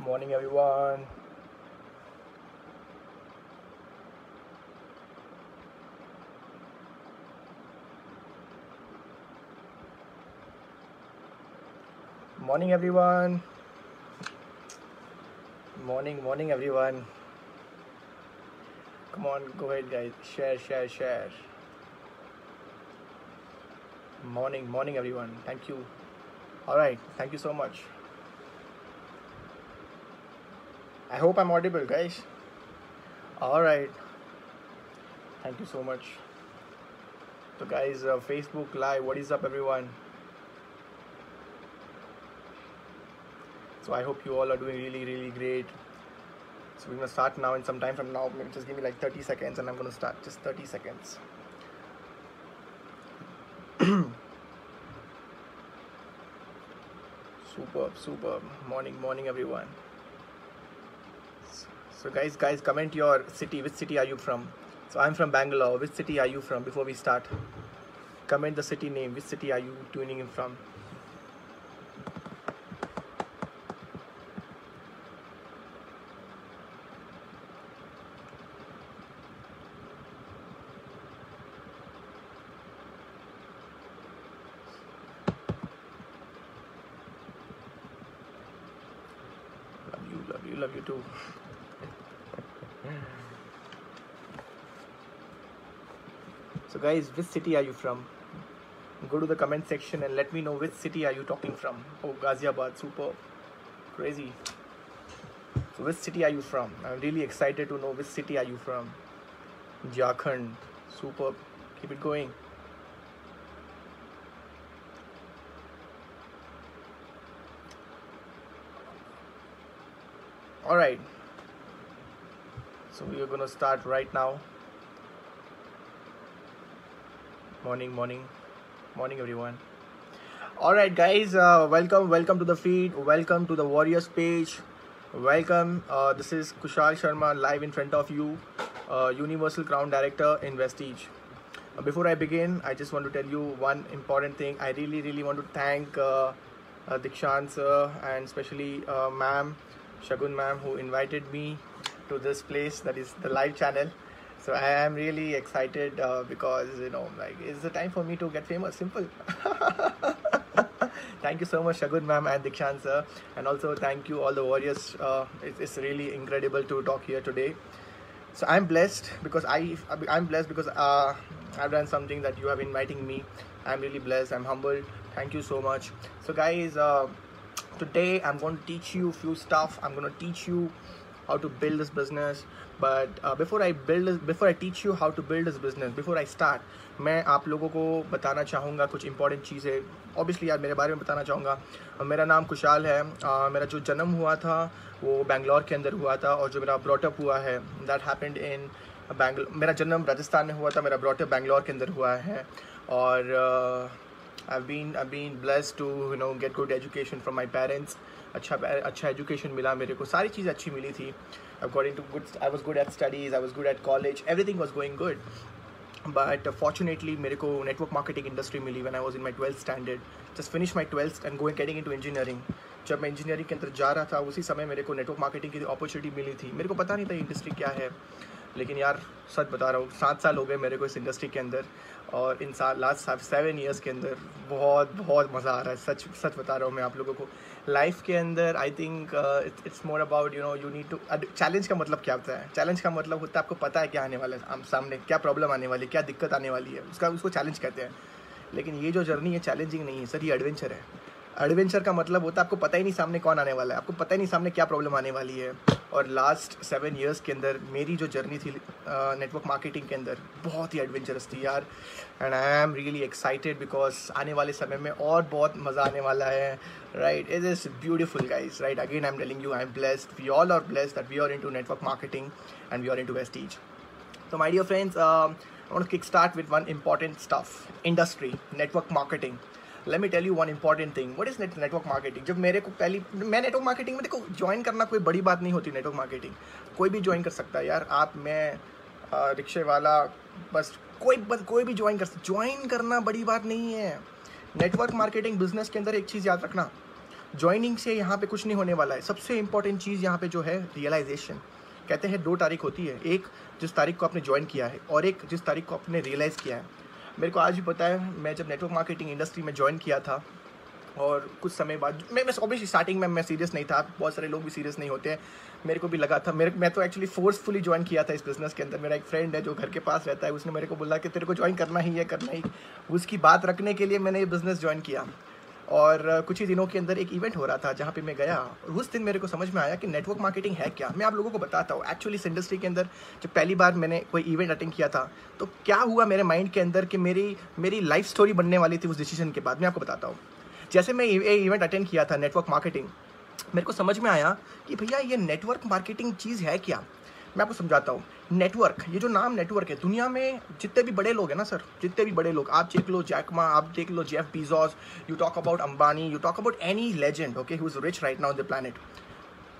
Morning, everyone. Morning, everyone. Morning, everyone. Come on, go ahead, guys. Share. Morning, everyone. Thank you. All right. Thank you so much. I hope I'm audible, guys. All right. Thank you so much. So, guys, Facebook Live. What is up, everyone? So, I hope you all are doing really great. So, we're gonna start now. In some time from now, maybe just give me like 30 seconds, and I'm gonna start. Just 30 seconds. Superb. Morning, everyone. So guys, comment your city. Which city are you from? So I'm from Bangalore. Which city are you from? Before we start, comment the city name. Which city are you tuning in from? Love you too. So guys, which city are you from? Go to the comment section and let me know which city are you talking from. Oh, Ghaziabad, super, crazy. So which city are you from? I'm really excited to know which city are you from. Jharkhand, superb. Keep it going. All right. So we are gonna start right now. Morning, everyone. All right, guys. Welcome to the feed. Welcome to the Warriors page. Welcome. This is Kushal Sharma live in front of you, Universal Crown Director in Vestige. Before I begin, I just want to tell you one important thing. I really want to thank Dikshant sir and especially ma'am, Shagun ma'am, who invited me to this place, that is the live channel. So I am really excited because it's the time for me to get famous. Simple. Thank you so much, Shagun ma'am and Dikshant sir, and also thank you all the warriors. It's really incredible to talk here today. So I'm blessed because I'm blessed because I've done something that you have inviting me. I'm really blessed. I'm humbled. Thank you so much. So guys, today I'm going to teach you a few stuff. I'm going to teach you how to build this business. But before I teach you how to build this business, before I start, मैं आप लोगों को बताना चाहूँगा कुछ important चीज़ें. Obviously यार मेरे बारे में बताना चाहूँगा. मेरा नाम कुशाल है. मेरा जो जन्म हुआ था वो बैंगलोर के अंदर हुआ था, और जो मेरा ब्रॉटअप हुआ है दैट हैपेंड इन बैंगलोर. मेरा जन्म राजस्थान में हुआ था, मेरा ब्रॉटअप बैंगलोर के अंदर हुआ है. और I've been blessed to get good education from my parents. अच्छा एजुकेशन मिला मेरे को. सारी चीज़ अच्छी मिली थी. I was good at studies, I was good at college, everything was going good. But fortunately मेरे को network marketing industry milli when I was in my 12th standard. Just finished my 12th and getting into engineering. जब मैं engineering के अंदर जा रहा था उसी समय मेरे को नेटवर्क मार्केटिंग की अपॉर्चुनिटी मिली थी. मेरे को पता नहीं था इंडस्ट्री क्या है, लेकिन यार सच बता रहा हूँ 7 साल हो गए मेरे को इस इंडस्ट्री के अंदर, और इन लास्ट 7 ईयर्स के अंदर बहुत मज़ा आ रहा है. सच बता रहा हूँ मैं आप लोगों को. लाइफ के अंदर I think it's more about you need to. Challenge का मतलब क्या होता है? चैलेंज का मतलब होता है आपको पता है क्या आने वाला है सामने, क्या प्रॉब्लम आने वाली है, क्या दिक्कत आने वाली है, उसको चैलेंज कहते हैं. लेकिन ये जो जर्नी है चैलेंजिंग नहीं है सर, ये एडवेंचर है. एडवेंचर का मतलब होता है आपको पता ही नहीं सामने कौन आने वाला है, आपको पता ही नहीं सामने क्या प्रॉब्लम आने वाली है. और लास्ट 7 ईयर्स के अंदर मेरी जो जर्नी थी नेटवर्क मार्केटिंग के अंदर बहुत ही एडवेंचरस थी यार. And I am really excited because आने वाले समय में और बहुत मज़ा आने वाला है. Right, it is beautiful guys. Right, again I am telling you, I am blessed. We all are blessed that we are into network marketing and we are into Vestige. So my dear friends, I want to kickstart with one important stuff. Industry, network marketing. Let me tell you one important thing. What is network marketing? जब मेरे को मैं network marketing में, देखो join करना कोई बड़ी बात नहीं होती. नेटवर्क मार्केटिंग कोई भी ज्वाइन कर सकता है यार. आप, मैं, रिक्शे वाला, बस कोई भी ज्वाइन कर सकता. ज्वाइन करना बड़ी बात नहीं है. नेटवर्क मार्केटिंग बिजनेस के अंदर एक चीज़ याद रखना, ज्वाइनिंग से यहाँ पे कुछ नहीं होने वाला है। सबसे इंपॉर्टेंट चीज़ यहाँ पे जो है रियलाइजेशन। कहते हैं 2 तारीख होती है, एक जिस तारीख को आपने ज्वाइन किया है और एक जिस तारीख को आपने रियलाइज़ किया है। मेरे को आज भी पता है, मैं जब नेटवर्क मार्केटिंग इंडस्ट्री में ज्वाइन किया था और कुछ समय बाद मैं ऑब्वियसली स्टार्टिंग में मैं सीरियस नहीं था, बहुत सारे लोग भी सीरियस नहीं होते हैं, मेरे को भी लगा था। मैं तो एक्चुअली फोर्सफुली ज्वाइन किया था इस बिज़नेस के अंदर। मेरा एक फ्रेंड है जो घर के पास रहता है, उसने मेरे को बोला कि तेरे को ज्वाइन करना ही है, करना ही। उसकी बात रखने के लिए मैंने ये बिज़नेस ज्वाइन किया और कुछ ही दिनों के अंदर एक इवेंट हो रहा था जहाँ पे मैं गया और उस दिन मेरे को समझ में आया कि नेटवर्क मार्केटिंग है क्या। मैं आप लोगों को बताता हूँ। एक्चुअली इस इंडस्ट्री के अंदर जब पहली बार मैंने कोई इवेंट अटेंड किया था तो क्या हुआ मेरे माइंड के अंदर कि मेरी लाइफ स्टोरी बनने वाली थी उस डिसीजन के बाद। मैं आपको बताता हूँ। जैसे मैं ये इवेंट अटेंड किया था नेटवर्क मार्केटिंग, मेरे को समझ में आया कि भैया ये नेटवर्क मार्केटिंग चीज़ है क्या। मैं आपको समझाता हूँ। नेटवर्क, ये जो नाम नेटवर्क है, दुनिया में जितने भी बड़े लोग हैं ना सर, जितने भी बड़े लोग, आप देख लो जैक मा, आप देख लो Jeff Bezos, you talk about Ambani, you talk about any legend okay who is rich right now on the planet,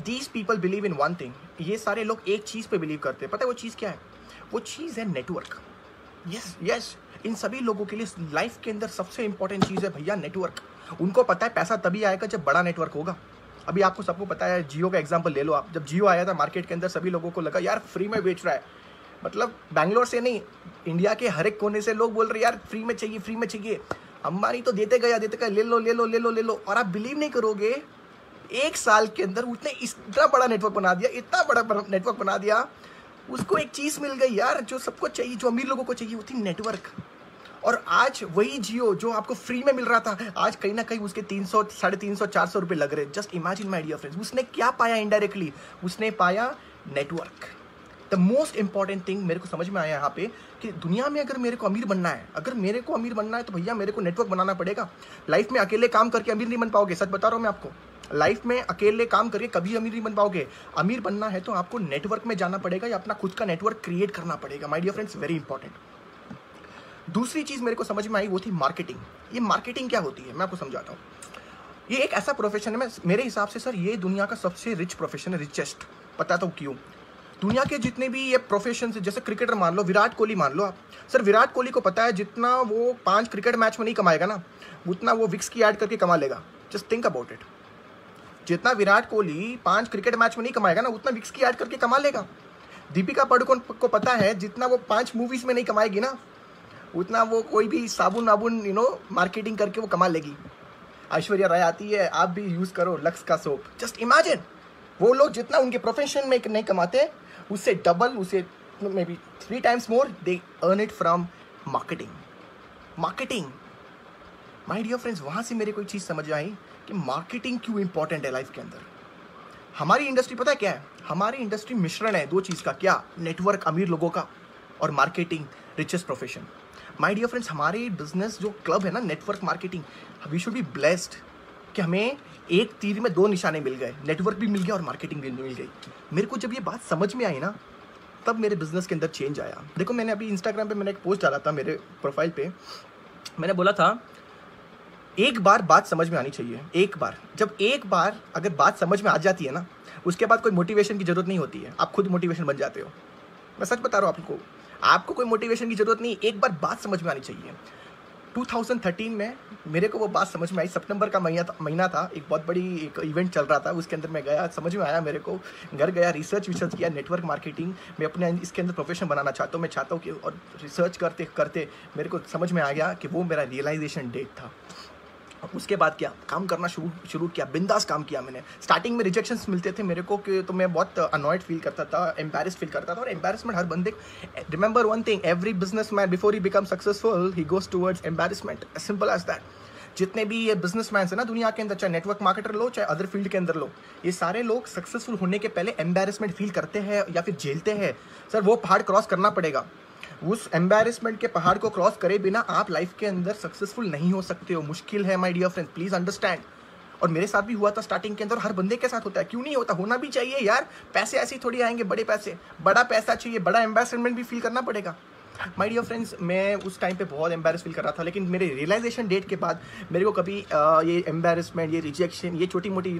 these people believe in one thing. ये सारे लोग एक चीज़ पे बिलीव करते हैं। पता है वो चीज़ क्या है? वो चीज़ है नेटवर्क। यस, इन सभी लोगों के लिए लाइफ के अंदर सबसे इंपॉर्टेंट चीज़ है भैया नेटवर्क। उनको पता है पैसा तभी आएगा जब बड़ा नेटवर्क होगा। अभी आपको सबको पता है, जियो का एग्जांपल ले लो आप। जब जियो आया था मार्केट के अंदर, सभी लोगों को लगा यार फ्री में बेच रहा है। मतलब बैंगलोर से नहीं, इंडिया के हर एक कोने से लोग बोल रहे यार फ्री में चाहिए, फ्री में चाहिए। अंबानी तो देते गया, ले लो। और आप बिलीव नहीं करोगे, 1 साल के अंदर उसने इतना बड़ा नेटवर्क बना दिया, इतना बड़ा नेटवर्क बना दिया। उसको एक चीज़ मिल गई यार जो सबको चाहिए, जो अमीर लोगों को चाहिए, वो थी नेटवर्क। और आज वही जियो जो आपको फ्री में मिल रहा था, आज कहीं ना कहीं उसके 300, 350, 400 रुपये लग रहे। Just imagine my dear friends, उसने क्या पाया इनडायरेक्टली? उसने पाया network. The most important thing मेरे को समझ में आया यहाँ पे कि दुनिया में अगर मेरे को अमीर बनना है, तो भैया मेरे को नेटवर्क बनाना पड़ेगा। लाइफ में अकेले काम करके अमीर नहीं बन पाओगे, सच बता रहा हूँ मैं आपको। लाइफ में अकेले काम करके कभी अमीर नहीं बन पाओगे। अमीर बनना है तो आपको नेटवर्क में जाना पड़ेगा या अपना खुद का नेटवर्क क्रिएट करना पड़ेगा। My dear friends, very important. दूसरी चीज़ मेरे को समझ में आई, वो थी मार्केटिंग। ये मार्केटिंग क्या होती है मैं आपको समझाता हूँ। ये एक ऐसा प्रोफेशन है, मेरे हिसाब से सर ये दुनिया का सबसे रिच प्रोफेशन है, रिचेस्ट। बताता हूँ क्यों। दुनिया के जितने भी ये प्रोफेशन है, जैसे क्रिकेटर मान लो, विराट कोहली मान लो आप। सर विराट कोहली को पता है जितना वो 5 क्रिकेट मैच में नहीं कमाएगा ना, उतना वो विक्स की ऐड करके कमा लेगा। Just think about it. जितना विराट कोहली 5 क्रिकेट मैच में नहीं कमाएगा ना, उतना विक्स की ऐड करके कमा लेगा। दीपिका पादुकोण को पता है जितना वो 5 मूवीज में नहीं कमाएगी ना, उतना वो कोई भी साबुन वाबुन मार्केटिंग करके वो कमा लेगी। ऐश्वर्या राय आती है, आप भी यूज़ करो लक्स का सोप। जस्ट इमेजिन, वो लोग जितना उनके प्रोफेशन में नहीं कमाते, उससे डबल, उससे may be 3 times more they earn it from marketing. My dear friends, वहाँ से मेरे को एक चीज़ समझ आई कि मार्केटिंग क्यों इंपॉर्टेंट है लाइफ के अंदर। हमारी इंडस्ट्री पता है क्या है? हमारी इंडस्ट्री मिश्रण है 2 चीज़ का। क्या? नेटवर्क अमीर लोगों का, और marketing richest profession. My dear friends, हमारे बिजनेस जो क्लब है ना, network marketing, we should be blessed कि हमें एक तीर में 2 निशाने मिल गए। नेटवर्क भी मिल गया और मार्केटिंग भी मिल गई। मेरे को जब ये बात समझ में आई ना, तब मेरे बिजनेस के अंदर चेंज आया। देखो, मैंने अभी इंस्टाग्राम पे मैंने एक पोस्ट डाला था मेरे प्रोफाइल पे। मैंने बोला था एक बार बात समझ में आनी चाहिए। एक बार अगर बात समझ में आ जाती है ना, उसके बाद कोई मोटिवेशन की जरूरत नहीं होती है। आप खुद मोटिवेशन बन जाते हो। मैं सच बता रहा हूँ आपको कोई मोटिवेशन की जरूरत नहीं। एक बार बात समझ में आनी चाहिए। 2013 में मेरे को वो बात समझ में आई। सितंबर का महीना था। एक बहुत बड़ी एक इवेंट चल रहा था, उसके अंदर मैं गया, समझ में आया मेरे को। घर गया, रिसर्च किया, नेटवर्क मार्केटिंग मैं अपने इसके अंदर प्रोफेशन बनाना चाहता हूँ। मैं चाहता हूँ कि, और रिसर्च करते करते मेरे को समझ में आ गया कि वो मेरा रियलाइजेशन डेट था। उसके बाद क्या काम करना शुरू किया, बिंदास काम किया मैंने। स्टार्टिंग में रिजेक्शंस मिलते थे मेरे को कि, तो मैं बहुत अनॉयड फील करता था, एम्बैरेस फील करता था। और एम्बैरेसमेंट हर बंदे, remember one thing, every businessman before he become successful he goes towards embarrassment, simple as that. जितने भी ये बिजनेसमैन है ना दुनिया के अंदर, चाहे नेटवर्क मार्केटर लो, चाहे अदर फील्ड के अंदर लो, ये सारे लोग सक्सेसफुल होने के पहले एम्बैरेसमेंट फील करते हैं या फिर झेलते हैं। सर वो पहाड़ क्रॉस करना पड़ेगा। उस एम्बैरेसमेंट के पहाड़ को क्रॉस करे बिना आप लाइफ के अंदर सक्सेसफुल नहीं हो सकते हो। मुश्किल है my dear friends, please understand. और मेरे साथ भी हुआ था स्टार्टिंग के अंदर। हर बंदे के साथ होता है, क्यों नहीं होता? होना भी चाहिए यार। पैसे ऐसे ही थोड़ी आएंगे, बड़े पैसे, बड़ा पैसा चाहिए, बड़ा एम्बैरेसमेंट भी फील करना पड़ेगा। माय डियर फ्रेंड्स, मैं उस टाइम पे बहुत एम्बैरेस फील कर रहा था। लेकिन मेरे रियलाइजेशन डेट के बाद मेरे को कभी ये एम्बैरेसमेंट, ये रिजेक्शन, ये छोटी मोटी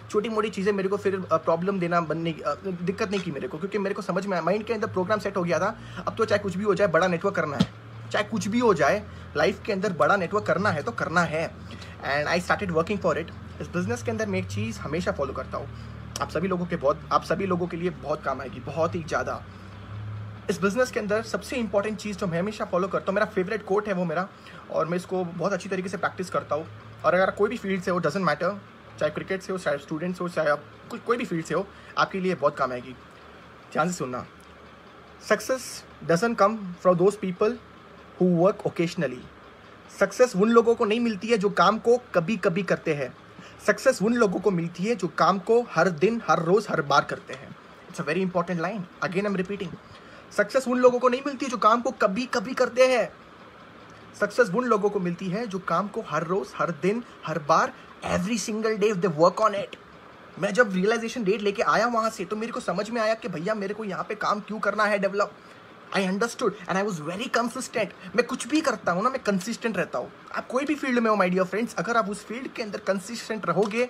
छोटी मोटी चीज़ें मेरे को फिर प्रॉब्लम देना दिक्कत नहीं की मेरे को। क्योंकि मेरे को समझ में आया, माइंड के अंदर प्रोग्राम सेट हो गया था। अब तो चाहे कुछ भी हो जाए, बड़ा नेटवर्क करना है। चाहे कुछ भी हो जाए, लाइफ के अंदर बड़ा नेटवर्क करना है तो करना है। And I started working for it. इस बिज़नेस के अंदर मैं एक चीज़ हमेशा फॉलो करता हूँ, आप सभी लोगों के लिए बहुत काम आएगी, बहुत ही ज़्यादा। इस बिज़नेस के अंदर सबसे इंपॉर्टेंट चीज़ जो मैं हमेशा फॉलो करता हूँ, मेरा फेवरेट कोट है वो मेरा, और मैं इसको बहुत अच्छी तरीके से प्रैक्टिस करता हूँ। और अगर कोई भी फील्ड से हो, डजेंट मैटर, चाहे क्रिकेट से हो, चाहे स्टूडेंट्स हो, चाहे आप कोई भी फील्ड से हो, आपके लिए बहुत काम आएगी। ध्यान से सुनना। Success doesn't come from those people who work occasionally. Success उन लोगों को नहीं मिलती है जो काम को कभी कभी करते हैं। सक्सेस उन लोगों को मिलती है जो काम को हर दिन, हर रोज, हर बार करते हैं। It's a very important line, again I am repeating. Success उन लोगों को नहीं मिलती जो काम को कभी कभी करते हैं। सक्सेस उन लोगों को मिलती है जो काम को हर रोज, हर दिन, हर बार, every single day they work on it. मैं जब रियलाइजेशन डेट लेके आया वहां से, तो मेरे को समझ में आया कि भैया मेरे को यहाँ पे काम क्यों करना है develop. I understood and I was very consistent. मैं कुछ भी करता हूँ ना, मैं कंसिस्टेंट रहता हूँ। आप कोई भी फील्ड में हो माय डियर फ्रेंड्स, अगर आप उस फील्ड के अंदर कंसिस्टेंट रहोगे,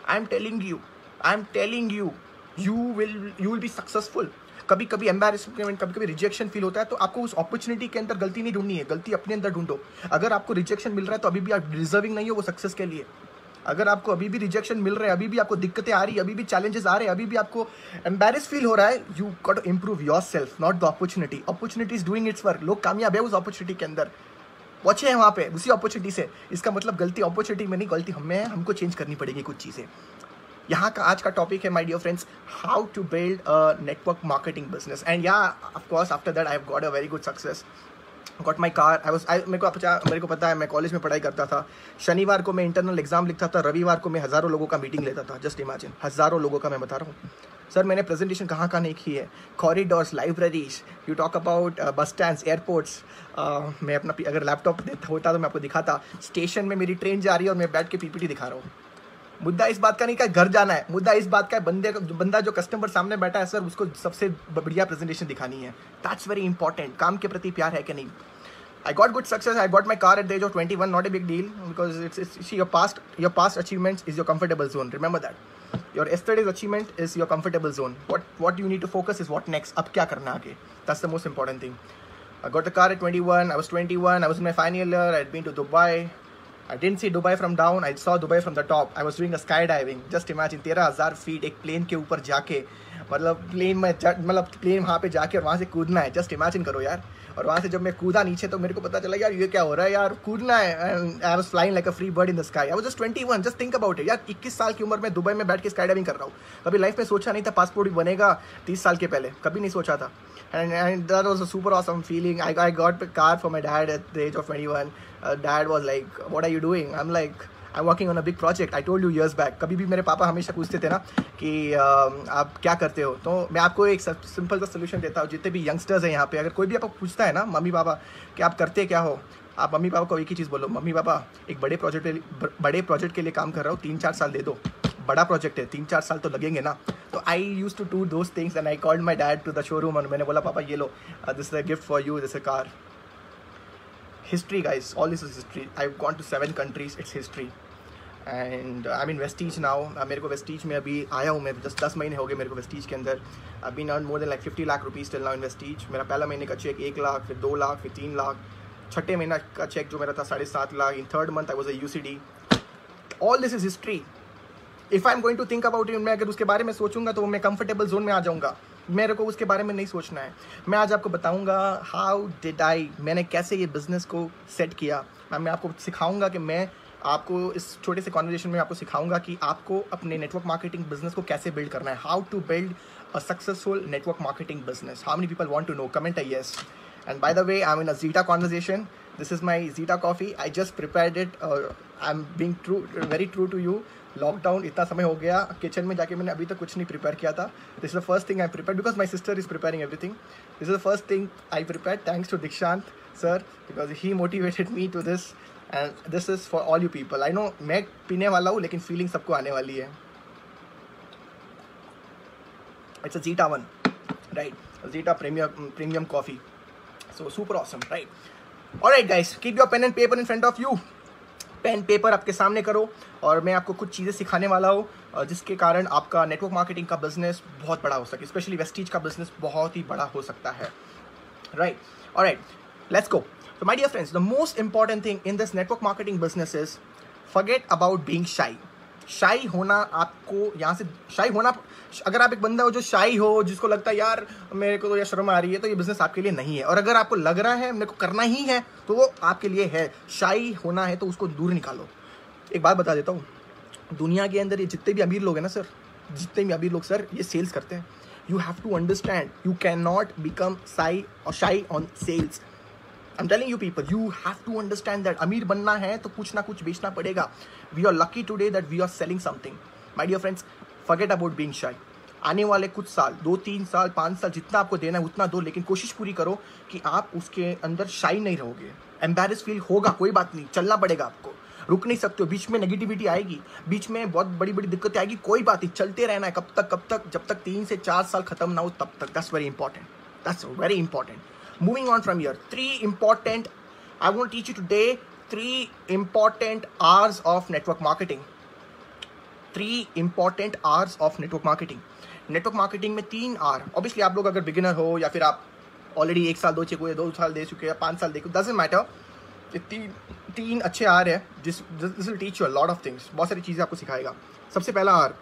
आई am telling you, you will be successful. कभी कभी एम्बैरेसमेंट, कभी कभी रिजेक्शन फील होता है, तो आपको उस अपॉर्चुनिटी के अंदर गलती नहीं ढूंढनी है, गलती अपने अंदर ढूंढो। अगर आपको रिजेक्शन मिल रहा है तो अभी भी आप डिजर्विंग नहीं हो वो सक्सेस के लिए। अगर आपको अभी भी रिजेक्शन मिल रहा है, अभी भी आपको दिक्कतें आ रही है, अभी भी चैलेंजेस आ रहे हैं, अभी भी आपको एम्बैरेस फील हो रहा है, you got to improve yourself, not the opportunity. Opportunity is doing its work. लोग कामयाब है उस अपॉर्चुनिटी के अंदर, पहुंचे हैं वहाँ पे उसी अपॉर्चुनिटी से। इसका मतलब गलती अपॉर्चुनिटी में नहीं, गलती हमें है, हमको चेंज करनी पड़ेगी कुछ चीज़ें। यहाँ का आज का टॉपिक है my dear friends, how to build a network marketing business. And या of course after that I have got a very good success, got my car. मेरे को पता है, मैं कॉलेज में पढ़ाई करता था। शनिवार को मैं इंटरनल एग्जाम लिखता था, रविवार को मैं हज़ारों लोगों का मीटिंग लेता था। जस्ट इमेजिन, हज़ारों लोगों का मैं बता रहा हूँ। सर मैंने प्रेजेंटेशन कहाँ नहीं की है, corridors, libraries, you talk about बस स्टैंड्स, एयरपोर्ट्स। मैं अपना अगर लैपटॉप होता तो मैं आपको दिखाता, स्टेशन में मेरी ट्रेन जा रही है और मैं बैठ के पीपीटी दिखा रहा हूँ। मुद्दा इस बात का नहीं कि घर जाना है, मुद्दा इस बात का है बंदा जो कस्टमर सामने बैठा है सर, उसको सबसे बढ़िया प्रेजेंटेशन दिखानी है। That's very important. काम के प्रति प्यार है कि नहीं। I got good success. I got my car at the age of 21. Not a big deal because see, your past achievements is your comfortable zone. Remember that. Your yesterday's achievement is your comfortable zone. What you need to focus is what next. अब क्या करना आगे? That's the most important thing. I got the car at 21. I was 21. I was in my final year. I had been to Dubai. I didn't see Dubai from down. I saw Dubai from the top. I was doing a skydiving. Just imagine 13,000 feet एक plane के ऊपर जाके, मतलब plane वहाँ पे जाके और वहाँ से कूदना है। जस्ट इमेजिन करो यार। और वहाँ से जब मैं कूदा नीचे तो मेरे को पता चला यार ये क्या हो रहा है यार, कूदना है। I was flying like a free bird in the sky. I was just 21। Just think about it यार, 21 साल की उम्र में दुबई में बैठ के स्काई डाइविंग कर रहा हूँ। कभी लाइफ में सोचा नहीं था पासपोर्ट भी बनेगा 30 साल के पहले, कभी नहीं सोचा था। And that was a super awesome feeling. I got a car for my dad at the age of 21. Dad was like, what are you doing? I'm like, I'm working on a big project. I told you years back. कभी भी मेरे पापा हमेशा पूछते थे ना कि आप क्या करते हो, तो मैं आपको एक सिंपल सा सोल्यूशन देता हूँ। जितने भी यंगस्टर्स हैं यहाँ पे, अगर कोई भी आपको पूछता है ना मम्मी पापा कि आप करते क्या हो, आप मम्मी पापा को एक ही चीज़ बोलो, मम्मी पापा एक बड़े प्रोजेक्ट के लिए काम कर रहा हूँ, 3-4 साल दे दो। बड़ा प्रोजेक्ट है, 3-4 साल तो लगेंगे ना। तो I use to do those things and I called my dad to the showroom और मैंने बोला पापा ये लो, this is a gift for you, this a car. History guys, all this is history. I have gone to 7 countries, it's history. And I mean Vestige now. मेरे को Vestige में अभी आया हूँ मैं, 10 महीने हो गए मेरे को वेस्टीज के अंदर। I been earn more than like 50 lakh rupees till now in Vestige. मेरा पहला महीने का चेक 1 लाख, फिर 2 लाख, फिर 3 लाख। छठे महीना का चेक जो मेरा था 7.5 lakh. In third month I was a UCD। All this is history. If I am going to think about it, मैं अगर उसके बारे में सोचूंगा तो मैं कंफर्टेबल जोन में आ जाऊंगा। मेरे को उसके बारे में नहीं सोचना है। मैं आज आपको बताऊंगा हाउ डिड आई, मैंने कैसे ये बिज़नेस को सेट किया। मैं आपको सिखाऊंगा कि मैं आपको इस छोटे से कॉन्वर्जेशन में आपको सिखाऊंगा कि आपको अपने नेटवर्क मार्केटिंग बिजनेस को कैसे बिल्ड करना है। How to build a successful network marketing business. How many people want to know? Comment a yes. And by the way, I'm in a Zeta conversation. This is my Zeta coffee. I just prepared it. I'm being very true to you. Lockdown इतना समय हो गया, kitchen में जाके मैंने अभी तक कुछ नहीं प्रिपेयर किया था। This is the first thing I prepare because my sister is preparing everything. This is the first thing I prepare thanks to Dikshant sir because he motivated me to this and this is for all you people. I know मैं पीने वाला हूँ लेकिन feeling सबको आने वाली है। It's a Zeta 1, right? Zeta premium coffee. So super awesome, right? All right guys, keep your pen and paper in front of you. Pen paper आपके सामने करो और मैं आपको कुछ चीज़ें सिखाने वाला हूँ जिसके कारण आपका नेटवर्क मार्केटिंग का बिजनेस बहुत बड़ा हो सके, स्पेशली वेस्टीज का बिजनेस बहुत ही बड़ा हो सकता है, right? Alright, let's go. So my dear friends, the most important thing in this network marketing business is forget about being shy. शाई होना आपको यहाँ से शाई होना, अगर आप एक बंदा हो जो शाई हो, जिसको लगता है यार मेरे को तो यार शर्म आ रही है, तो ये बिजनेस आपके लिए नहीं है। और अगर आपको लग रहा है मेरे को करना ही है, तो वो आपके लिए है। शाई होना है तो उसको दूर निकालो। एक बात बता देता हूँ, दुनिया के अंदर ये जितने भी अमीर लोग हैं ना सर, जितने भी अमीर लोग सर ये सेल्स करते हैं। You have to understand, you can not become shy on sales. I'm telling you people, you have to understand that अमीर बनना है तो कुछ ना कुछ बेचना पड़ेगा। We are lucky today that we are selling something. My dear friends, forget about being shy. आने वाले कुछ साल, 2-3 साल 5 साल जितना आपको देना है उतना दो, लेकिन कोशिश पूरी करो कि आप उसके अंदर शाई नहीं रहोगे। एम्बेरस फील होगा, कोई बात नहीं, चलना पड़ेगा आपको, रुक नहीं सकते हो। बीच में नेगेटिविटी आएगी, बीच में बहुत बड़ी बड़ी दिक्कतें आएगी, कोई बात नहीं, चलते रहना है। कब तक? जब तक 3 से 4 साल खत्म ना हो तब तक। That's very important. That's very important. Moving on from here, 3 important, I want to teach you today 3 important hours of network marketing. 3 important hours of network marketing. Network marketing में 3 आर। ऑब्वियसली आप लोग अगर beginner हो या फिर आप already 1 साल 2 साल दे चुके हैं, 5 साल दे, डजंट मैटर। ये 3 अच्छे आर है, this will teach you a lot of things. बहुत सारी चीज़ें आपको सिखाएगा। सबसे पहला आर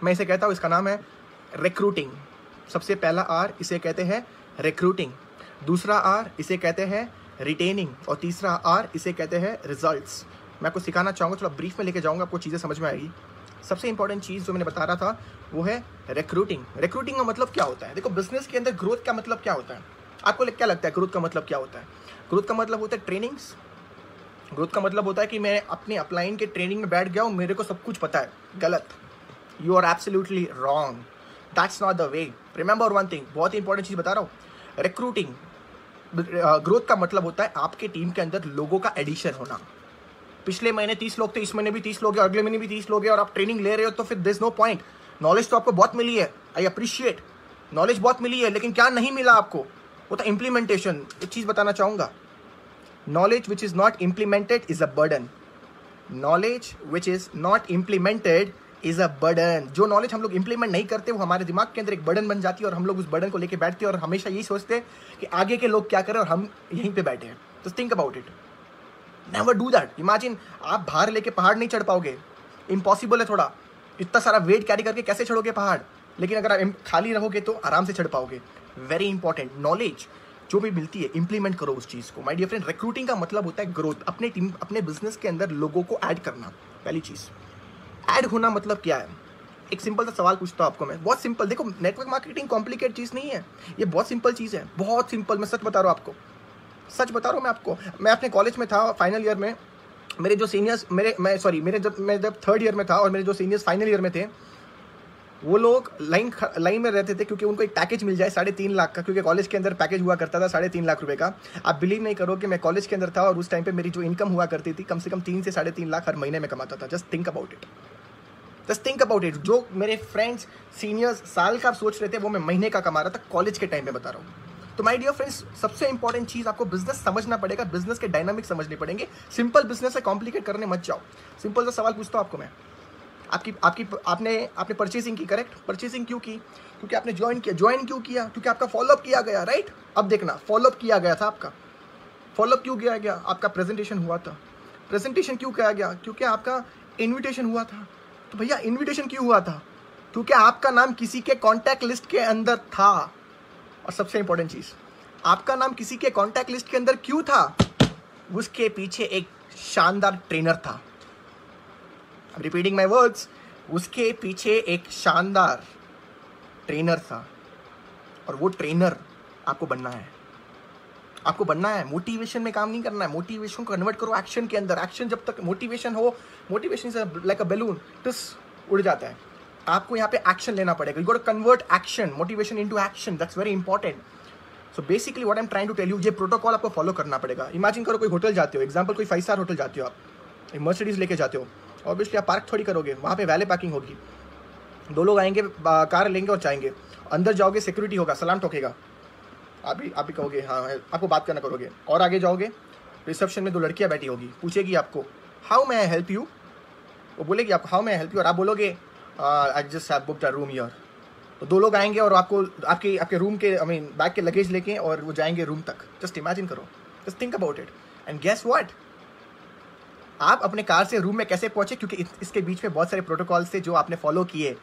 मैं इसे कहता हूँ, इसका नाम है रिक्रूटिंग। सबसे पहला आर इसे कहते हैं रिक्रूटिंग। दूसरा आर इसे कहते हैं रिटेनिंग, और तीसरा आर इसे कहते हैं रिजल्ट्स। मैं आपको सिखाना चाहूँगा, थोड़ा ब्रीफ में लेके जाऊँगा, आपको चीज़ें समझ में आएगी। सबसे इंपॉर्टेंट चीज़ जो मैंने बता रहा था वो है रिक्रूटिंग। रिक्रूटिंग का मतलब क्या होता है? देखो, बिजनेस के अंदर ग्रोथ का मतलब क्या होता है? आपको क्या लगता है ग्रोथ का मतलब क्या होता है? ग्रोथ का मतलब होता है ट्रेनिंग्स। ग्रोथ का मतलब होता है कि मैं अपने अपलाइन के ट्रेनिंग में बैठ गया हूँ, मेरे को सब कुछ पता है। गलत, you are absolutely wrong, that's not the way. Remember one thing, बहुत ही इंपॉर्टेंट चीज़ बता रहा हूँ। रिक्रूटिंग, ग्रोथ का मतलब होता है आपके टीम के अंदर लोगों का एडिशन होना। पिछले महीने 30 लोग थे, इस महीने भी 30 लोग हैं, अगले महीने भी 30 लोग हैं, और आप ट्रेनिंग ले रहे हो, तो फिर there is no point. Knowledge तो आपको बहुत मिली है, आई अप्रिशिएट, नॉलेज बहुत मिली है, लेकिन क्या नहीं मिला आपको? वो तो इम्प्लीमेंटेशन। एक चीज़ बताना चाहूँगा, knowledge which is not implemented is a burden. Knowledge which is not implemented is a burden. जो नॉलेज हम लोग इंप्लीमेंट नहीं करते वो हमारे दिमाग के अंदर एक बर्डन बन जाती है, और हम लोग उस बर्डन को लेके बैठते हैं और हमेशा यही सोचते हैं कि आगे के लोग क्या करें और हम यहीं पे बैठे हैं। तो think about it, never do that. Imagine आप भार लेके पहाड़ नहीं चढ़ पाओगे, इम्पॉसिबल है। थोड़ा इतना सारा वेट कैरी करके कैसे चढ़ोगे पहाड़? लेकिन अगर आप खाली रहोगे तो आराम से चढ़ पाओगे। वेरी इंपॉर्टेंट, नॉलेज जो भी मिलती है इंप्लीमेंट करो उस चीज़ को। माय डियर फ्रेंड, रिक्रूटिंग का मतलब होता है ग्रोथ, अपने टीम, अपने बिजनेस के अंदर लोगों को ऐड करना। पहली चीज़, ऐड होना मतलब क्या है? एक सिंपल सा सवाल पूछता हूँ आपको मैं, बहुत सिंपल। देखो, नेटवर्क मार्केटिंग कॉम्प्लिकेट चीज़ नहीं है, ये बहुत सिंपल चीज़ है, बहुत सिंपल। मैं सच बता रहा हूँ आपको, सच बता रहा हूँ मैं आपको। मैं अपने कॉलेज में था, फाइनल ईयर में, मेरे जो सीनियर्स मैं जब 3rd ईयर में था, और मेरे जो सीनियर्स फाइनल ईयर में थे, वो लोग लाइन में रहते थे क्योंकि उनको एक पैकेज मिल जाए 3.5 लाख का, क्योंकि कॉलेज के अंदर पैकेज हुआ करता था 3.5 लाख रुपए का। आप बिलीव नहीं करो कि मैं कॉलेज के अंदर था और उस टाइम पे मेरी जो इनकम हुआ करती थी, कम से कम 3 से 3.5 लाख हर महीने में कमाता था। Just think about it, just think about it. जो मेरे फ्रेंड्स सीनियर्स साल का सोच रहे थे, वो मैं महीने का कमा रहा था कॉलेज के टाइम में, बता रहा हूँ। तो माय डियर फ्रेंड्स, सबसे इंपॉर्टेंट चीज़, आपको बिजनेस समझना पड़ेगा, बिजनेस के डायनामिक्स समझने पड़ेंगे। सिंपल बिजनेस है, कॉम्प्लिकेट करने मत जाओ। सिंपल सा सवाल पूछता हूँ आपको मैं, आपने परचेसिंग की, करेक्ट? परचेसिंग क्यों की? क्योंकि आपने ज्वाइन क्यों किया? क्योंकि आपका फॉलोअप किया गया, राइट? अब देखना, फॉलोअप किया गया था आपका। फॉलोअप क्यों किया गया? आपका प्रेजेंटेशन हुआ था। प्रेजेंटेशन क्यों किया गया? क्योंकि आपका इन्विटेशन हुआ था। तो भैया इन्विटेशन क्यों हुआ था? क्योंकि आपका नाम किसी के कॉन्टैक्ट लिस्ट के अंदर था। और सबसे इंपॉर्टेंट चीज, आपका नाम किसी के कॉन्टैक्ट लिस्ट के अंदर क्यों था? उसके पीछे एक शानदार ट्रेनर था। रिपीटिंग माई वर्ड्स, उसके पीछे एक शानदार ट्रेनर था, और वो ट्रेनर आपको बनना है। आपको बनना है, मोटिवेशन में काम नहीं करना है। मोटिवेशन को कन्वर्ट करो एक्शन के अंदर। एक्शन जब तक मोटिवेशन हो, motivation is like a balloon, टस उड़ जाता है। आपको यहाँ पे एक्शन लेना पड़ेगा। You got to convert action, motivation into action, that's very important. So basically what I am trying to tell you, ये प्रोटोकॉल आपको फॉलो करना पड़ेगा। इमेजिन करो कोई होटल जाते हो, एग्जाम्पल कोई 5 स्टार होटल जाते हो, आप एक मर्सिडीज लेके जाते हो, ऑब्वियसली आप पार्क थोड़ी करोगे, वहाँ पे वैले पार्किंग होगी। 2 लोग आएंगे, कार लेंगे और जाएंगे, अंदर जाओगे, सिक्योरिटी होगा, सलाम ठोकेगा, आप भी कहोगे हाँ, आपको बात करना करोगे। और आगे जाओगे, रिसेप्शन में 2 लड़कियाँ बैठी होगी, पूछेगी आपको how may I help you, वो बोलेगी आपको how may I help you, और आप बोलोगे I just have booked a room here. तो 2 लोग आएंगे और आपको आपके रूम के बैग के लगेज लेके, और वो जाएंगे रूम तक। जस्ट इमेजिन करो, just think about it, and guess what, आप अपने कार से रूम में कैसे पहुंचे, क्योंकि इसके बीच में बहुत सारे प्रोटोकॉल थे जो आपने फॉलो किए।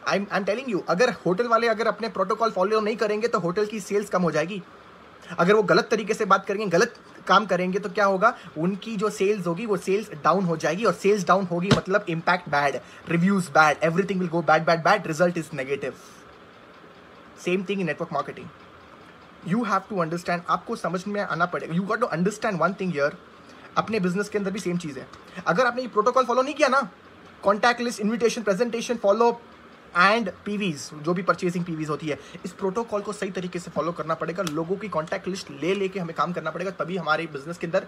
आई एम टेलिंग यू, अगर होटल वाले अगर अपने प्रोटोकॉल फॉलो नहीं करेंगे तो होटल की सेल्स कम हो जाएगी। अगर वो गलत तरीके से बात करेंगे, गलत काम करेंगे, तो क्या होगा, उनकी जो सेल्स होगी वो सेल्स डाउन हो जाएगी, और सेल्स डाउन होगी मतलब impact bad, reviews bad, everything will go bad bad bad, result is negative. Same thing in network marketing. You have to understand, आपको समझ में आना पड़ेगा। You got to understand one thing here. अपने business के अंदर भी सेम चीज़ है। अगर आपने ये प्रोटोकॉल फॉलो नहीं किया ना, contact list, invitation, presentation, follow and PVs, जो भी परचेसिंग पीवीज होती है, इस प्रोटोकॉल को सही तरीके से फॉलो करना पड़ेगा। लोगों की कॉन्टैक्ट लिस्ट ले लेके हमें काम करना पड़ेगा, तभी हमारे बिजनेस के अंदर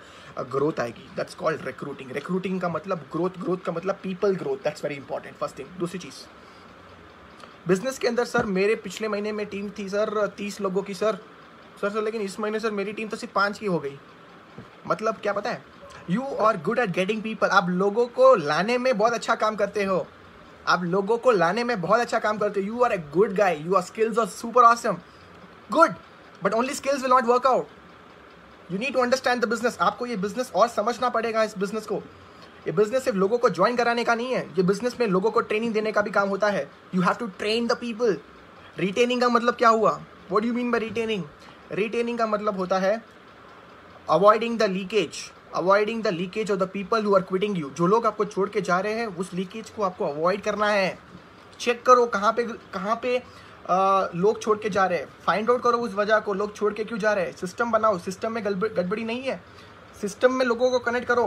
ग्रोथ आएगी। That's called recruiting. रिक्रूटिंग का मतलब ग्रोथ, ग्रोथ का मतलब people growth. That's very important, first thing. दूसरी चीज़, बिजनेस के अंदर सर मेरे पिछले महीने में टीम थी सर 30 लोगों की सर, लेकिन इस महीने सर मेरी टीम तो सिर्फ 5 की हो गई। मतलब क्या पता है, you are good at getting people. आप लोगों को लाने में बहुत अच्छा काम करते हो, आप लोगों को लाने में बहुत अच्छा काम करते हो। You are a good guy, you are skills are super awesome, good, but only skills will not work out. You need to understand the business. आपको ये बिजनेस और समझना पड़ेगा। इस बिजनेस को, ये बिजनेस सिर्फ लोगों को ज्वाइन कराने का नहीं है, ये बिजनेस में लोगों को ट्रेनिंग देने का भी काम होता है। You have to train the people. Retaining का मतलब क्या हुआ? What do you mean by retaining? Retaining का मतलब होता है avoiding the leakage, avoiding the leakage of the people who are quitting you. जो लोग आपको छोड़ के जा रहे हैं, उस लीकेज को आपको अवॉइड करना है। चेक करो कहाँ पे लोग छोड़ के जा रहे हैं, फाइंड आउट करो उस वजह को, लोग छोड़ के क्यों जा रहे हैं। सिस्टम बनाओ, सिस्टम में गड़बड़ी नहीं है, सिस्टम में लोगों को कनेक्ट करो।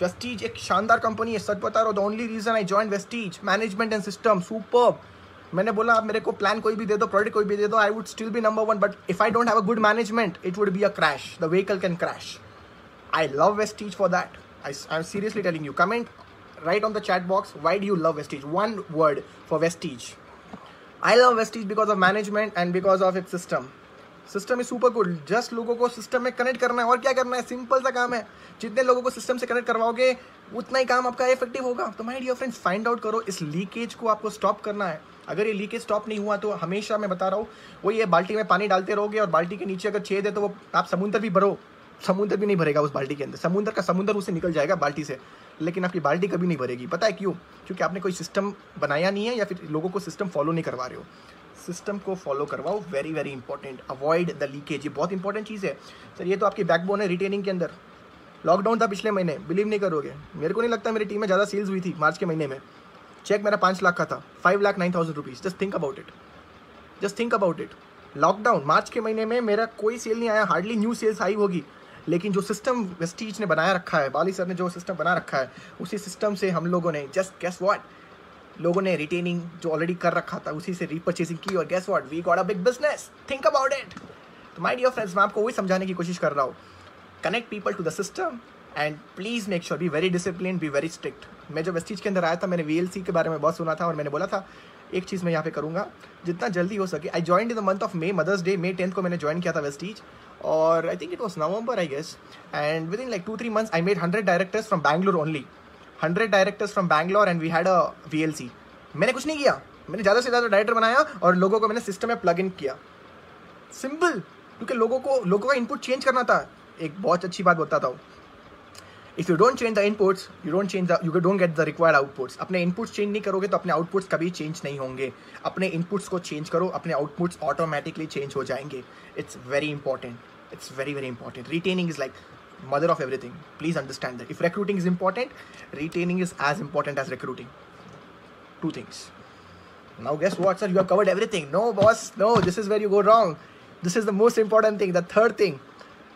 वेस्टीज एक शानदार कंपनी है, सच बता रहा हूँ। The only reason I join Vestige, management and system superb. मैंने बोला आप मेरे को प्लान कोई भी दे दो, प्रोडक्ट कोई भी दे दो, I would still be number 1, but if I don't have a good management it would be a crash, the vehicle can crash. I love Vestige for that. I'm seriously telling you. Comment right on the chat box. Why do you love Vestige? One word for Vestige. I love Vestige because of management and because of its system. System is super good. Just लोगों को system में connect करना है, और क्या करना है, simple सा काम है। जितने लोगों को system से connect करवाओगे उतना ही काम आपका effective होगा। तो my dear friends, find out करो, इस लीकेज को आपको stop करना है। अगर ये लीकेज स्टॉप नहीं हुआ तो हमेशा मैं बता रहा हूँ, वो ये बाल्टी में पानी डालते रहोगे और बाल्टी के नीचे अगर छेद है तो वो आप समुद्र भी भरो, समुद्र भी नहीं भरेगा उस बाल्टी के अंदर। समुद्र का समुद्र उससे निकल जाएगा बाल्टी से, लेकिन आपकी बाल्टी कभी नहीं भरेगी। पता है क्यों? क्योंकि आपने कोई सिस्टम बनाया नहीं है, या फिर लोगों को सिस्टम फॉलो नहीं करवा रहे हो। सिस्टम को फॉलो करवाओ, very very important. Avoid the leakage, ये बहुत इंपॉर्टेंट चीज़ है सर। ये तो आपकी बैकबोन है रिटेनिंग के अंदर। लॉकडाउन था पिछले महीने, बिलीव नहीं करोगे, मेरे को नहीं लगता मेरी टीम में ज़्यादा सेल्स हुई थी मार्च के महीने में। चेक मेरा 5 लाख का था, 5,09,000 rupees. Just think about it, just think about it. Lockdown March के महीने में मेरा कोई सेल नहीं आया, हार्डली न्यू सेल्स आई होगी, लेकिन जो सिस्टम वेस्टीज ने बनाया रखा है, बाली सर ने जो सिस्टम बना रखा है, उसी सिस्टम से हम लोगों ने जस्ट गेस व्हाट, लोगों ने रिटेनिंग जो ऑलरेडी कर रखा था उसी से रीपरचेसिंग की, और guess what, we got a big business. Think about it. तो माय डियर फ्रेंड्स, मैं आपको वही समझाने की कोशिश कर रहा हूँ, connect people to the system and please make sure, be very discipline, be very strict. मैं जब वेस्टीज के अंदर आया था, मैंने VLC के बारे में बहुत सुना था, और मैंने बोला था एक चीज़ मैं यहाँ पे करूँगा जितना जल्दी हो सके। I joined in the month of May, Mother's Day, May 10 को मैंने ज्वाइन किया था वेस्टीज, और I think it was November I guess, and within like 2-3 months I made 100 directors from Bangalore only, 100 directors from Bangalore, and we had a VLC। मैंने कुछ नहीं किया, मैंने ज़्यादा से ज़्यादा डायरेक्टर बनाया और लोगों को मैंने सिस्टम में प्लग इन किया। सिंपल, क्योंकि लोगों का इनपुट चेंज करना था। एक बहुत अच्छी बात बताता हूँ, if you don't change the inputs, you don't get the required outputs. अपने इनपुट्स चेंज नहीं करोगे तो अपने आउटपुट्स कभी चेंज नहीं होंगे। अपने इनपुट्स को चेंज करो, अपने आउटपुट्स ऑटोमेटिकली चेंज हो जाएंगे। It's very important, it's very very important. Retaining is like mother of everything, please understand that. If recruiting is important, retaining is as important as recruiting. Two things. Now guess what, sir? You have covered everything. No, boss. No, this is where you go wrong. This is the most important thing. The third thing,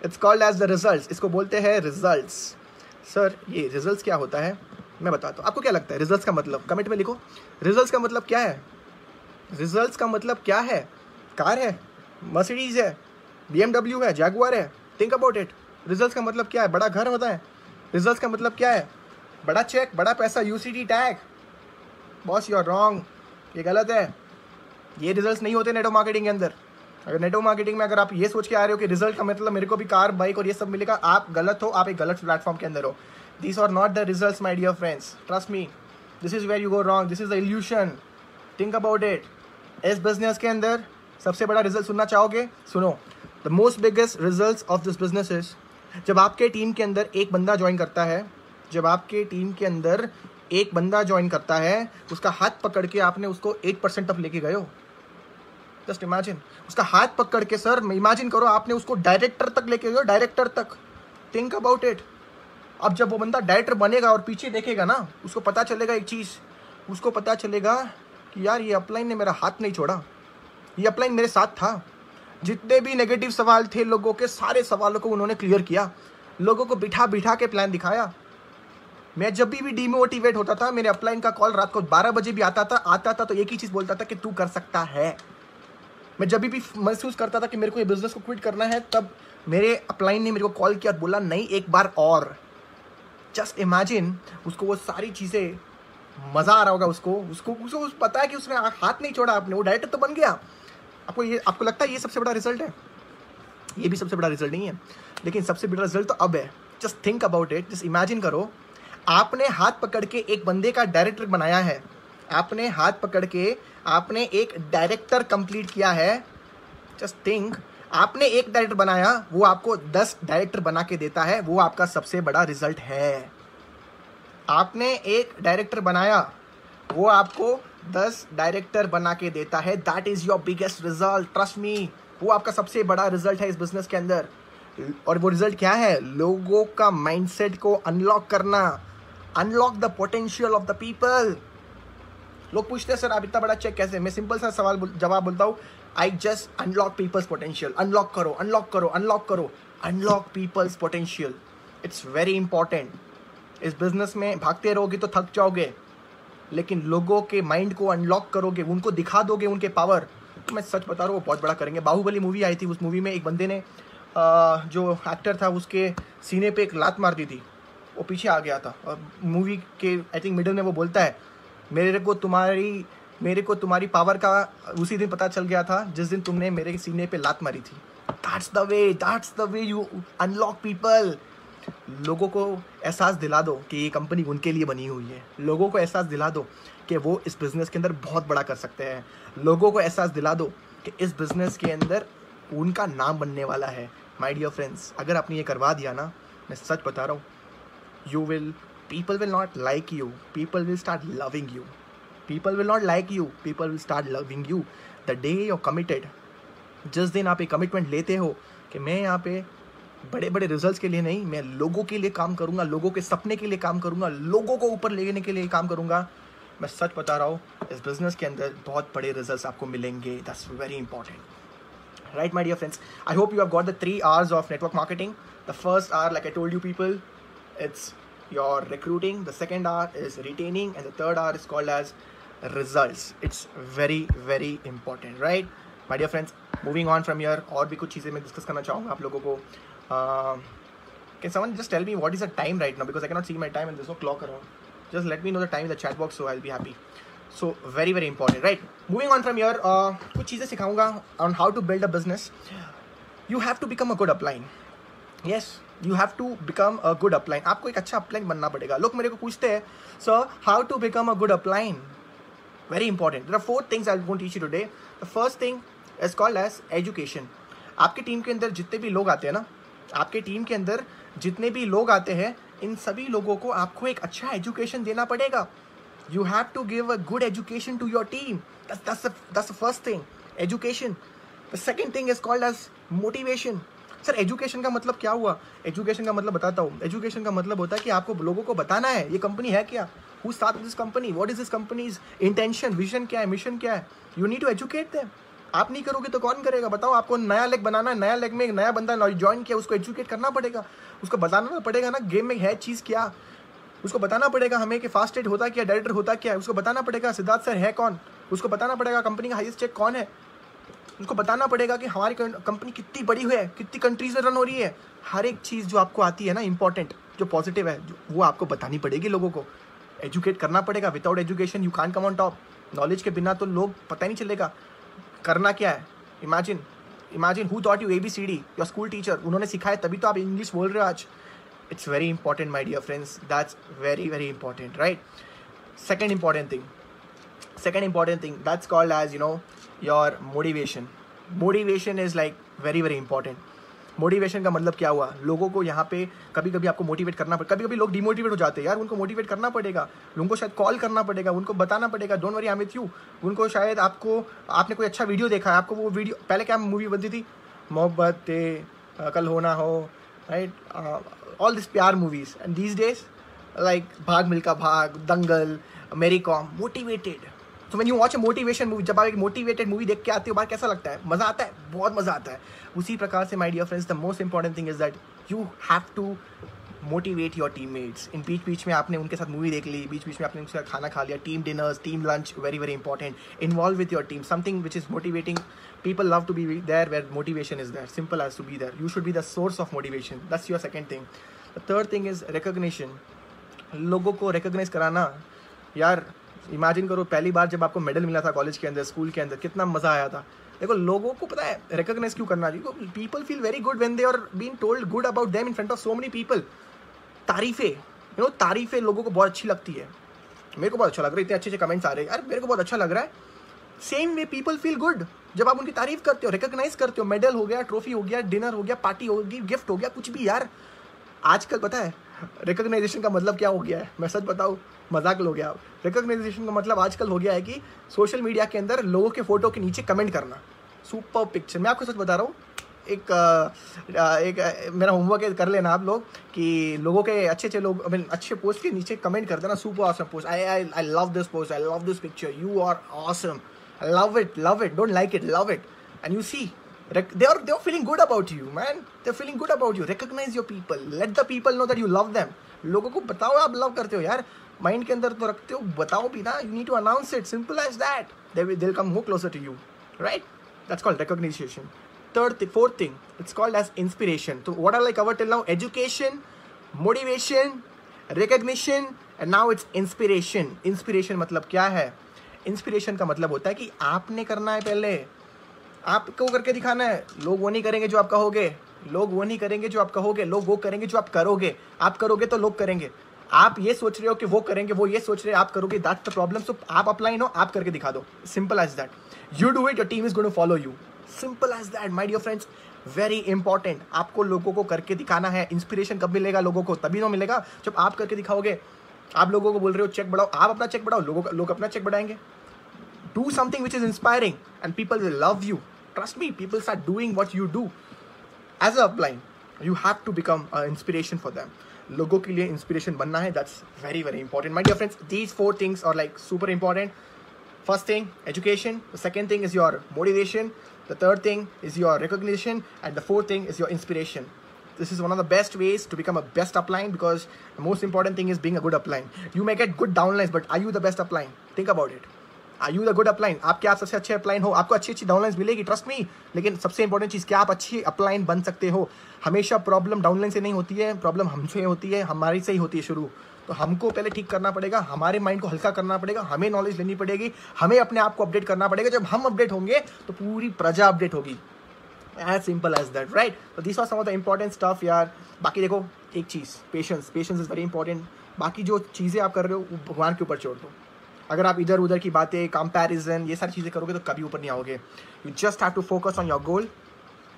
it's called as the results. इसको बोलते हैं results. Sir, ये results क्या होता है मैं बताता हूँ। आपको क्या लगता है results का मतलब? कमेंट में लिखो। results का मतलब क्या है? results का मतलब क्या है? कार है, Mercedes है, BMW है, Jaguar है। Think about it. results का मतलब क्या है? बड़ा घर होता है। results का मतलब क्या है? बड़ा चेक, बड़ा पैसा, UCD tag. Boss you are wrong, ये गलत है। ये रिजल्ट्स नहीं होते नेटवर्क मार्केटिंग के अंदर। अगर नेटवर्क मार्केटिंग में अगर आप ये सोच के आ रहे हो कि रिजल्ट का मतलब मेरे को भी कार, बाइक और ये सब मिलेगा, आप गलत हो, आप एक गलत प्लेटफॉर्म के अंदर हो। These are not the results my dear friends, trust me, this is where you go wrong, this is the illusion. Think about it. इस बिजनेस के अंदर सबसे बड़ा रिजल्ट सुनना चाहोगे? सुनो, the most biggest result of this business is जब आपके टीम के अंदर एक बंदा ज्वाइन करता है जब आपके टीम के अंदर एक बंदा ज्वाइन करता है, उसका हाथ पकड़ के आपने उसको 8% तक लेके गए हो। जस्ट इमेजिन, उसका हाथ पकड़ के, सर इमेजिन करो आपने उसको डायरेक्टर तक लेके गए हो, डायरेक्टर तक। Think about it. अब जब वो बंदा डायरेक्टर बनेगा और पीछे देखेगा ना, उसको पता चलेगा एक चीज़, उसको पता चलेगा कि यार ये अपलाइन ने मेरा हाथ नहीं छोड़ा, ये अपलाइन मेरे साथ था। जितने भी नेगेटिव सवाल थे लोगों के, सारे सवालों को उन्होंने क्लियर किया, लोगों को बिठा बिठा के प्लान दिखाया। मैं जब भी डिमोटिवेट होता था, मेरे अपलाइन का कॉल रात को 12 बजे भी आता था तो एक ही चीज़ बोलता था कि तू कर सकता है। मैं जब भी महसूस करता था कि मेरे को ये बिजनेस को क्विट करना है, तब मेरे अपलाइन ने मेरे को कॉल किया और बोला नहीं, एक बार और। जस्ट इमेजिन, उसको वो सारी चीज़ें, मज़ा आ रहा होगा उसको पता है कि उसने हाथ नहीं छोड़ा आपने, वो डायरेक्टर तो बन गया। आपको लगता है ये सबसे बड़ा रिजल्ट है? ये भी सबसे बड़ा रिजल्ट नहीं है, लेकिन सबसे बड़ा रिजल्ट तो अब है। Just think about it. Just imagine करो, आपने हाथ पकड़ के एक बंदे का डायरेक्टर बनाया है, आपने हाथ पकड़ के आपने एक डायरेक्टर कंप्लीट किया है। जस्ट थिंक, आपने एक डायरेक्टर बनाया, वो आपको 10 डायरेक्टर बना के देता है, वो आपका सबसे बड़ा रिजल्ट है। आपने एक डायरेक्टर बनाया, वो आपको 10 डायरेक्टर बना के देता है, that is your biggest result, trust me. वो आपका सबसे बड़ा रिजल्ट है इस बिजनेस के अंदर। और वो रिजल्ट क्या है? लोगों का माइंडसेट को अनलॉक करना, unlock the potential of the people. लोग पूछते हैं सर आप इतना बड़ा चेक कैसे? मैं सिंपल सा जवाब बोलता हूँ, I just unlock people's potential. Unlock करो, अनलॉक करो, अनलॉक करो, unlock people's potential. It's very important. इस बिजनेस में भागते रहोगे तो थक जाओगे, लेकिन लोगों के माइंड को अनलॉक करोगे, उनको दिखा दोगे उनके पावर, तो मैं सच बता रहा हूँ वो बहुत बड़ा करेंगे। बाहुबली मूवी आई थी, उस मूवी में एक बंदे ने जो एक्टर था उसके सीने पे एक लात मार दी थी, वो पीछे आ गया था। और मूवी के आई थिंक मिडिल में वो बोलता है, मेरे को तुम्हारी पावर का उसी दिन पता चल गया था जिस दिन तुमने मेरे सीने पे लात मारी थी। That's the way you unlock people. लोगों को एहसास दिला दो कि ये कंपनी उनके लिए बनी हुई है। लोगों को एहसास दिला दो कि वो इस बिज़नेस के अंदर बहुत बड़ा कर सकते हैं। लोगों को एहसास दिला दो कि इस बिज़नेस के अंदर उनका नाम बनने वाला है। माय डियर फ्रेंड्स, अगर आपने ये करवा दिया ना, मैं सच बता रहा हूँ, people will not like you, people will start loving you. People will not like you, people will start loving you. The day you're committed, जिस दिन आप एक कमिटमेंट लेते हो कि मैं यहाँ पे बड़े बड़े रिजल्ट्स के लिए नहीं, मैं लोगों के लिए काम करूँगा, लोगों के सपने के लिए काम करूँगा, लोगों को ऊपर लेने के लिए काम करूँगा, मैं सच बता रहा हूँ इस बिज़नेस के अंदर बहुत बड़े रिजल्ट्स आपको मिलेंगे। That's very important, right my dear friends? I hope you have got the 3 R's of network marketing. The first R, like I told you people, it's your recruiting. The second R is retaining, and the third R is called as results. It's very very important, right my dear friends? Moving on from here, और भी कुछ चीज़ें मैं discuss करना चाहूँगा आप लोगों को। Can someone just tell me what is the time right now, because I cannot see my time and there's no clock around. Just let me know the time in the chat box, so I'll be happy. So very very important, right? Moving on from here, कुछ चीज़ें सिखाऊंगा on how to build a business. You have to become a good upline. Yes, you have to become a good upline. आपको एक अच्छा upline बनना पड़ेगा। लोग मेरे को पूछते हैं, sir, how to become a good upline? Very important. There are 4 things I want to teach you today. The first thing is called as education. आपके टीम के अंदर जितने भी लोग आते हैं ना, आपके टीम के अंदर जितने भी लोग आते हैं, इन सभी लोगों को आपको एक अच्छा एजुकेशन देना पड़ेगा. You have to give a good education to your team. That's the first thing. Education. The second thing is called as motivation. Sir education का मतलब क्या हुआ? एजुकेशन का मतलब बताता हूँ. एजुकेशन का मतलब होता है कि आपको लोगों को बताना है ये कंपनी है क्या, who start this company, what is this company's intention, vision क्या है, मिशन क्या है. You need to educate them. आप नहीं करोगे तो कौन करेगा? बताओ. आपको नया लेग बनाना है, नया लेग में एक नया बंदा ज्वाइन किया, उसको एजुकेट करना पड़ेगा, उसको बताना पड़ेगा ना गेम में है चीज़ क्या, उसको बताना पड़ेगा हमें कि फास्ट एड होता क्या, डायरेक्टर होता क्या है, उसको बताना पड़ेगा सिद्धार्थ सर है कौन, उसको बताना पड़ेगा कंपनी का हाईएस्ट चेक कौन है, उसको बताना पड़ेगा कि हमारी कंपनी कितनी बड़ी हुई है, कितनी कंट्रीज में रन हो रही है. हर एक चीज़ जो आपको आती है ना इंपॉर्टेंट, जो पॉजिटिव है, वो आपको बतानी पड़ेगी लोगों को. एजुकेट करना पड़ेगा. Without education you can't come on top. Knowledge के बिना तो लोग पता ही नहीं चलेगा करना क्या है. Imagine who taught you ABCD, your school teacher, उन्होंने सिखाया तभी तो आप इंग्लिश बोल रहे हो आज. It's very important, my dear friends. That's very, very important, right? Second important thing, that's called as, your motivation. Motivation is like very, very important. Motivation का मतलब क्या हुआ, लोगों को यहाँ पे कभी कभी आपको मोटिवेट करना पड़ेगा, कभी कभी लोग डिमोटिवेट हो जाते हैं यार, उनको मोटिवेट करना पड़ेगा, उनको शायद कॉल करना पड़ेगा, उनको बताना पड़ेगा don't worry I am with you. उनको शायद आपने कोई अच्छा वीडियो देखा है, आपको वो वीडियो, पहले क्या मूवी बनती थी, मोहब्बत कल होना हो, राइट, ऑल दिस प्यार movies, and these days like भाग मिल्खा भाग, दंगल, मेरी कॉम, मोटिवेटेड। तो when you watch a motivation movie, जब आप एक मोटिवेटेड मूवी देख के आते हो बाहर, कैसा लगता है, मज़ा आता है, बहुत मज़ा आता है। उसी प्रकार से my dear friends, the most important thing is that you have to motivate your teammates. इन बीच में आपने उनके साथ मूवी देख ली, बीच में आपने उनके साथ खाना खा लिया, team dinners, team lunch, very very important. Involve with your team, something which is motivating. People love to be there where motivation is there. Simple as to be there. You should be the source of motivation. That's your second thing. The third thing is recognition. लोगों को recognize कराना, यार imagine करो पहली बार जब आपको medal मिला था कॉलेज के अंदर, स्कूल के अंदर, कितना मज़ा आया था। देखो लोगों को पता है रिकॉग्नाइज क्यों करना चाहिए, people feel very good when they are being told good about them in front of so many people. तारीफें, तारीफें लोगों को बहुत अच्छी लगती है। मेरे को बहुत अच्छा लग रहा है, इतने अच्छे अच्छे कमेंट्स आ रहे हैं, यार मेरे को बहुत अच्छा लग रहा है। Same way people feel good जब आप उनकी तारीफ करते हो, रिकॉग्नाइज करते हो, मेडल हो गया, ट्रॉफी हो गया, डिनर हो गया, पार्टी होगी, गिफ्ट हो गया, कुछ भी। यार आजकल पता है रिकॉग्नाइजेशन का मतलब क्या हो गया है, मैं सच बताऊँ, मजाक लोगे आप। रिकॉग्नाइजेशन का मतलब आजकल हो गया है कि सोशल मीडिया के अंदर लोगों के फोटो के नीचे कमेंट करना, सुपर पिक्चर। मैं आपको सच बता रहा हूँ, एक मेरा होमवर्क है, कर लेना आप लोग, कि लोगों के अच्छे लोग अच्छे पोस्ट के नीचे कमेंट कर देना, super awesome post, I love this post, I love this picture, you are awesome, love it, don't like it, love it. And you see they are feeling good about you, man. They're feeling good about you. Recognize your people, let the people know that you love them. लोगों को बताओ आप love करते हो यार, mind के अंदर तो रखते हो, बताओ भी ना, you need to announce it, simple as that. They'll come more closer to you, right? That's called recognition. Fourth thing, it's called as inspiration. So what all I covered till now, education, motivation, recognition, and now it's inspiration. Inspiration मतलब क्या है? Inspiration का मतलब होता है कि आपने करना है, पहले आपको करके दिखाना है। लोग वो नहीं करेंगे जो आप कहोगे, लोग वो नहीं करेंगे जो आप कहोगे, लोग वो करेंगे जो आप करोगे। आप करोगे तो लोग करेंगे। आप ये सोच रहे हो कि वो करेंगे, वो ये सोच रहे हैं आप करोगे, दैट्स द प्रॉब्लम। सो आप अपलाइन हो, आप करके दिखा दो, simple as that. You do it, your team is going to follow you, simple as that my dear friends. Very important, आपको लोगों को करके दिखाना है। इंस्पिरेशन कब मिलेगा लोगों को? तभी तो मिलेगा जब आप करके दिखाओगे। आप लोगों को बोल रहे हो चेक बढ़ाओ, आप अपना चेक बढ़ाओ, लोग अपना चेक बढ़ाएंगे। Do something which is inspiring and people will love you. Trust me, people start doing what you do. As a upline, you have to become an inspiration for them. लोगों के लिए inspiration बनना है, that's very very important. My dear friends, these 4 things are like super important. First thing, education. The second thing is your motivation. The third thing is your recognition. And the fourth thing is your inspiration. This is one of the best ways to become a best upline, because the most important thing is being a good upline. You may get good downlines, but are you the best upline? Think about it. Are you the good upline? आप क्या सबसे अच्छे upline हो? आपको अच्छी अच्छी downlines मिलेगी, trust me. लेकिन सबसे इंपॉर्टेंट चीज़, क्या आप अच्छी अपलाइन बन सकते हो? हमेशा प्रॉब्लम डाउनलाइन से नहीं होती है, प्रॉब्लम हमसे होती है, हमारी से ही होती है शुरू। तो हमको पहले ठीक करना पड़ेगा, हमारे माइंड को हल्का करना पड़ेगा, हमें नॉलेज लेनी पड़ेगी, हमें अपने आप को अपडेट करना पड़ेगा। जब हम अपडेट होंगे तो पूरी प्रजा अपडेट होगी। As simple as that, right? तो this was some of the important stuff यार। बाकी देखो एक चीज़, पेशेंस इज़ वेरी इंपॉर्टेंट। बाकी जो चीज़ें आप कर रहे हो वो भगवान के ऊपर छोड़ दो। अगर आप इधर उधर की बातें, कंपैरिजन, ये सारी चीज़ें करोगे तो कभी ऊपर नहीं आओगे। You just have to focus on your goal.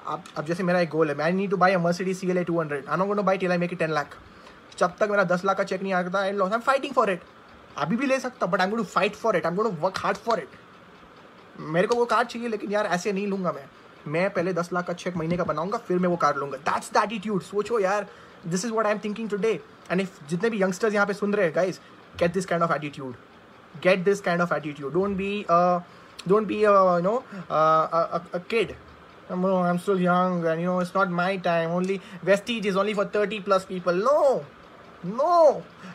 अब जैसे मेरा एक गोल है, मैं need to buy a Mercedes CLA 200, I am not going to buy till I make it 10 lakh. जब तक मेरा 10 लाख का चेक नहीं आता, I am fighting for it. अभी भी ले सकता, but I am going to fight for it, I am going to work hard for it. मेरे को वो कार चाहिए, लेकिन यार ऐसे नहीं लूँगा मैं पहले 10 लाख का चेक महीने का बनाऊंगा, फिर मैं वो कार लूँगा। That's the attitude. सोचो यार, this is what I am thinking today. And if जितने भी यंगस्टर्स यहाँ पे सुन रहे हैं, guys, get this kind of attitude, get this kind of attitude. Don't be a kid. I'm still young, and it's not my time. Only Vestige is only for 30 plus people. No.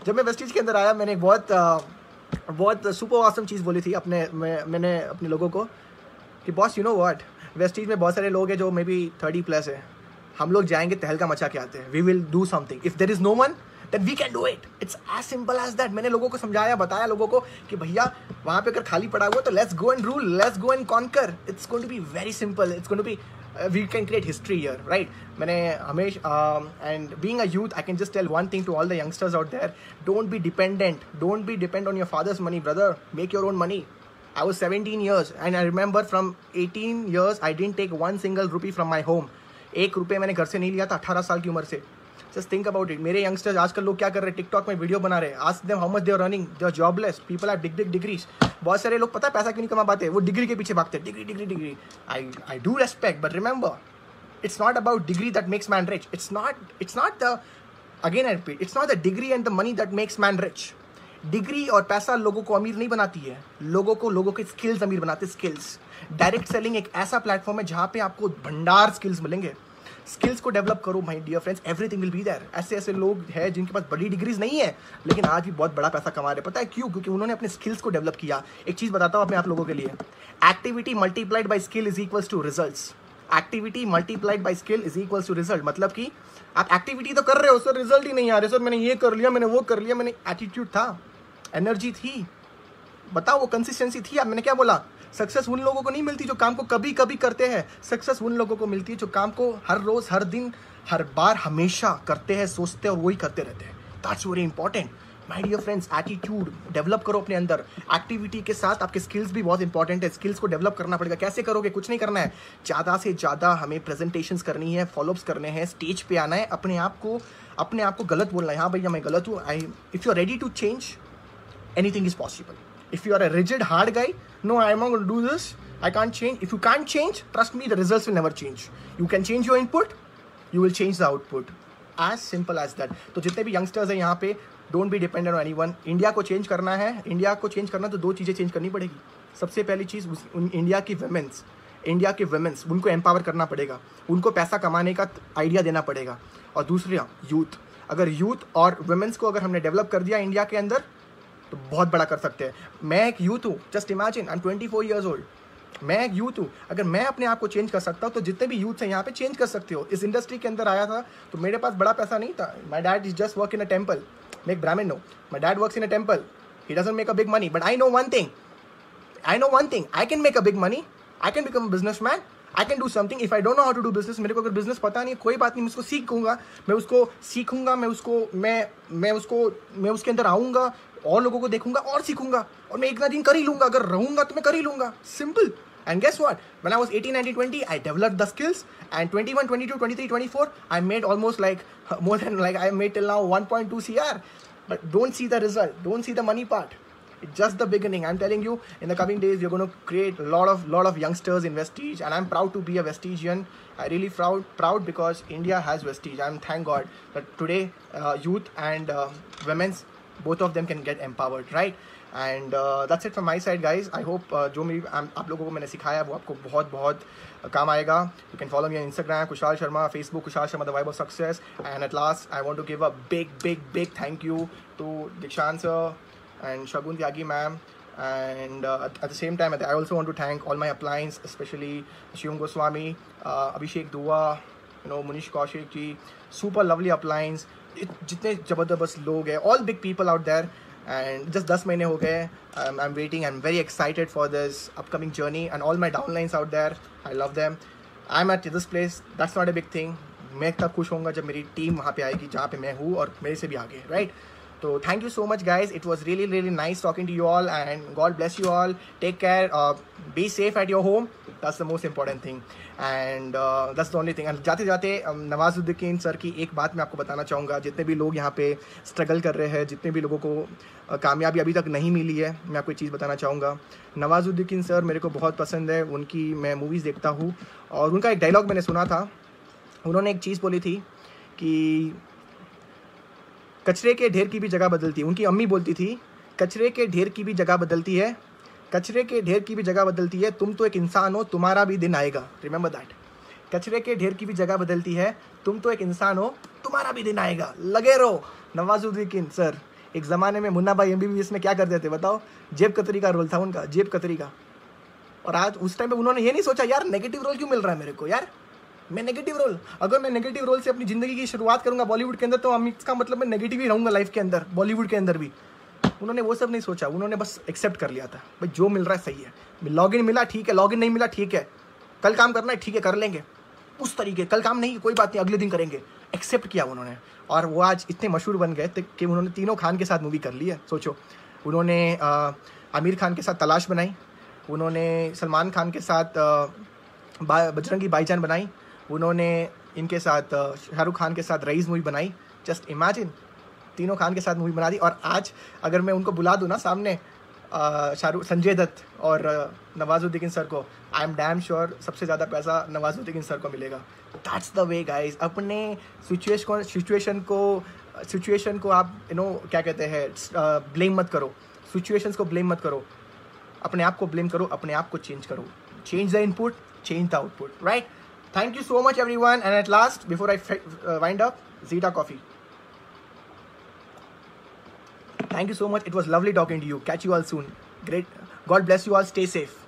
जब मैं Vestige के अंदर आया, मैंने बहुत super awesome चीज़ बोली थी मैंने अपने लोगों को कि boss, you know what, Vestige में बहुत सारे लोग हैं जो मे बी 30 प्लस है। हम लोग जाएंगे तहलका मचा के आते हैं। We will do something. If there is no one, then we can do it. It's as simple as that. मैंने लोगों को समझाया, बताया लोगों को कि भैया वहाँ पे अगर खाली पड़ा हुआ तो let's go and rule, let's go and conquer. It's going to be very simple. It's going to be we can create history here, right? मैंने हमेशा and being a youth, I can just tell one thing to all the youngsters out there: don't be dependent. Don't be dependent on your father's money, brother. Make your own money. I was 17 years, and I remember from 18 years, I didn't take one single rupee from my home. ₹1 मैंने घर से नहीं लिया था 18 साल की उम्र से। Just think about it. मेरे यंगस्टर्स आजकल लोग क्या कर रहे हैं, टिकटॉक में वीडियो बना रहे हैं। Ask them how much they are running, they are jobless, people are big degrees. बहुत सारे लोग पता है पैसा क्यों नहीं कमा पाते, वो डिग्री के पीछे भागते हैं, degree. I do respect, but remember it's not about degree that makes man rich. It's not the, again I repeat, it's not the degree and the money that makes man rich. Degree और पैसा लोगों को अमीर नहीं बनाती है, लोगों के स्किल्स अमीर बनाते हैं। स्किल्स, डायरेक्ट सेलिंग एक ऐसा प्लेटफॉर्म है जहाँ पे आपको भंडार स्किल्स मिलेंगे। स्किल्स को डेवलप करो my dear friends, everything will be there. ऐसे लोग हैं जिनके पास बड़ी डिग्रीज नहीं है लेकिन आज भी बहुत बड़ा पैसा कमा रहे हैं। पता है क्यों? क्योंकि उन्होंने अपने स्किल्स को डेवलप किया। एक चीज़ बताता हूँ अपने आप लोगों के लिए, activity multiplied by skill is equals to results. Activity multiplied by skill is equals to result. मतलब कि आप एक्टिविटी तो कर रहे हो सर, रिजल्ट ही नहीं आ रहे सर, मैंने ये कर लिया, मैंने वो कर लिया, मैंने एटीट्यूड था, एनर्जी थी, बताओ वो कंसिस्टेंसी थी। अब मैंने क्या बोला, सक्सेस उन लोगों को नहीं मिलती जो काम को कभी कभी करते हैं, सक्सेस उन लोगों को मिलती है जो काम को हर रोज, हर दिन, हर बार, हमेशा करते हैं, सोचते हैं और वही करते रहते हैं। That's very important my dear friends. Attitude develop करो अपने अंदर। एक्टिविटी के साथ आपके स्किल्स भी बहुत इंपॉर्टेंट है। स्किल्स को डेवलप करना पड़ेगा। कैसे करोगे? कुछ नहीं करना है, ज़्यादा से ज़्यादा हमें प्रेजेंटेशंस करनी है, फॉलोअप्स करने हैं, स्टेज पे आना है, अपने आप को गलत बोलना है, हाँ भैया मैं गलत हूँ। If you are ready to change, anything is possible. If you are a rigid, hard guy, no, I am not going to do this, I can't change. If you can't change, trust me, the results will never change. You can change your input, you will change the output. As simple as that. तो जितने भी youngsters हैं यहाँ पे, don't be dependent on anyone. India को change करना है, India को चेंज करना तो 2 चीज़ें चेंज करनी पड़ेगी। सबसे पहली चीज़, इंडिया के वेमेंस उनको एम्पावर करना पड़ेगा, उनको पैसा कमाने का आइडिया देना पड़ेगा। और दूसरा यूथ, अगर यूथ और वेमेंस को अगर हमने डेवलप कर दिया इंडिया के अंदर तो बहुत बड़ा कर सकते हैं। मैं एक यूथ हूँ, just imagine, I am 24 years old, मैं एक यूथ हूँ। अगर मैं अपने आप को चेंज कर सकता हूँ तो जितने भी यूथ हैं यहाँ पे चेंज कर सकते हो। इस इंडस्ट्री के अंदर आया था तो मेरे पास बड़ा पैसा नहीं था। My dad is just work in a temple, मैं एक ब्राह्मण हूँ, my dad works in a temple, he doesn't make a big money, but I know one thing, I can make a big money, I can become a businessman, I can do something. If I don't know how to do business, मेरे को अगर business पता नहीं, कोई बात नहीं, मैं उसको सीखूंगा, मैं उसके अंदर आऊँगा और लोगों को देखूंगा और सीखूंगा और मैं एक ना दिन कर ही लूंगा। अगर रहूंगा तो मैं कर ही लूंगा, simple. And guess what? When I was 18, 19, 20, I developed the skills. And 21, 22, 23, 24, I made almost like more than like I made till now 1.2 CR. But don't see the result. Don't see the money part. It's just the beginning. I'm telling you, in the coming days, you're going to create a lot of youngsters in Vestige. And I'm proud to be a Vestigian. I really proud because India has Vestige. I'm thank God that today youth and women's, both of them can get empowered, right? And that's it from my side, guys. I hope जो मेरी आप लोगों को मैंने सिखाया वो आपको बहुत काम आएगा. You can follow me on Instagram, Kushal Sharma, Facebook, Kushal Sharma, The Vibe of Success. And at last, I want to give a big thank you to Dikshant sir and Shagun Tyagi ma'am. And at the same time, I also want to thank all my appliance, especially Shivam Goswami, Abhishek Dua, Munish Kaushik ji, super lovely appliance. जितने जबरदस्त लोग हैं, all big people out there. And just 10 महीने हो गए. I'm waiting. I'm very excited for this upcoming journey and all my downlines out there. I love them. I'm at this place. That's not a big thing. मैं तब खुश होऊंगा जब मेरी team वहाँ पे आएगी जहाँ पे मैं हूँ और मेरे से भी आगे, right? So thank you so much, guys. It was really nice talking to you all, and God bless you all. Take care. Be safe at your home. That's the most important thing. And that's the only thing. And जाते जाते Nawazuddin sir की एक बात मैं आपको बताना चाहूँगा. जितने भी लोग यहाँ पे स्ट्रगल कर रहे हैं, जितने भी लोगों को कामयाबी अभी तक नहीं मिली है, मैं आपको एक चीज़ बताना चाहूँगा. नवाजुद्दीन सर मेरे को बहुत पसंद है. उनकी मैं मूवीज़ देखता हूँ और उनका एक डायलॉग मैंने सुना था. उन्होंने एक चीज़ बोली थी कि कचरे के ढेर की भी जगह बदलती है. उनकी अम्मी बोलती थी कचरे के ढेर की भी जगह बदलती है, कचरे के ढेर की भी जगह बदलती है, तुम तो एक इंसान हो, तुम्हारा भी दिन आएगा. Remember that. कचरे के ढेर की भी जगह बदलती है, तुम तो एक इंसान हो, तुम्हारा भी दिन आएगा. लगे रहो. नवाजुद्दीन सर एक ज़माने में मुन्ना भाई MBBS में क्या करते थे बताओ? जेब कतरी का रोल था उनका, जेब कतरी का. और आज उस टाइम पे उन्होंने ये नहीं सोचा यार नेगेटिव रोल क्यों मिल रहा है मेरे को, यार मैं नेगेटिव रोल, अगर मैं नेगेटिव रोल से अपनी ज़िंदगी की शुरुआत करूंगा बॉलीवुड के अंदर तो इसका मतलब मैं नेगेटिव ही रहूँगा लाइफ के अंदर, बॉलीवुड के अंदर भी. उन्होंने वो सब नहीं सोचा. उन्होंने बस एक्सेप्ट कर लिया था भाई जो मिल रहा है सही है. लॉगिन मिला ठीक है, लॉगिन नहीं मिला ठीक है, कल काम करना है ठीक है कर लेंगे उस तरीके. कल काम नहीं कोई बात नहीं अगले दिन करेंगे. एक्सेप्ट किया उन्होंने और वो आज इतने मशहूर बन गए कि उन्होंने तीनों खान के साथ मूवी कर ली है. सोचो, उन्होंने आमिर खान के साथ तलाश बनाई, उन्होंने सलमान खान के साथ बजरंगी भाईजान बनाई, उन्होंने इनके साथ शाहरुख खान के साथ रईस मूवी बनाई. जस्ट इमेजिन, तीनों खान के साथ मूवी बना दी. और आज अगर मैं उनको बुला दूँ ना सामने, शाहरुख, संजय दत्त और नवाजुद्दीन सर को, आई एम डैम श्योर सबसे ज़्यादा पैसा नवाजुद्दीन सर को मिलेगा. That's the way guys. अपने सिचुएशन को आप क्या कहते हैं, ब्लेम मत करो. सिचुएशंस को ब्लेम मत करो, अपने आप को ब्लेम करो, अपने आप को चेंज करो. Change the input, change the output, right? Thank you so much everyone, and at last, before I wind up, Zeta Coffee. Thank you so much. It was lovely talking to you. Catch you all soon. Great. God bless you all. Stay safe.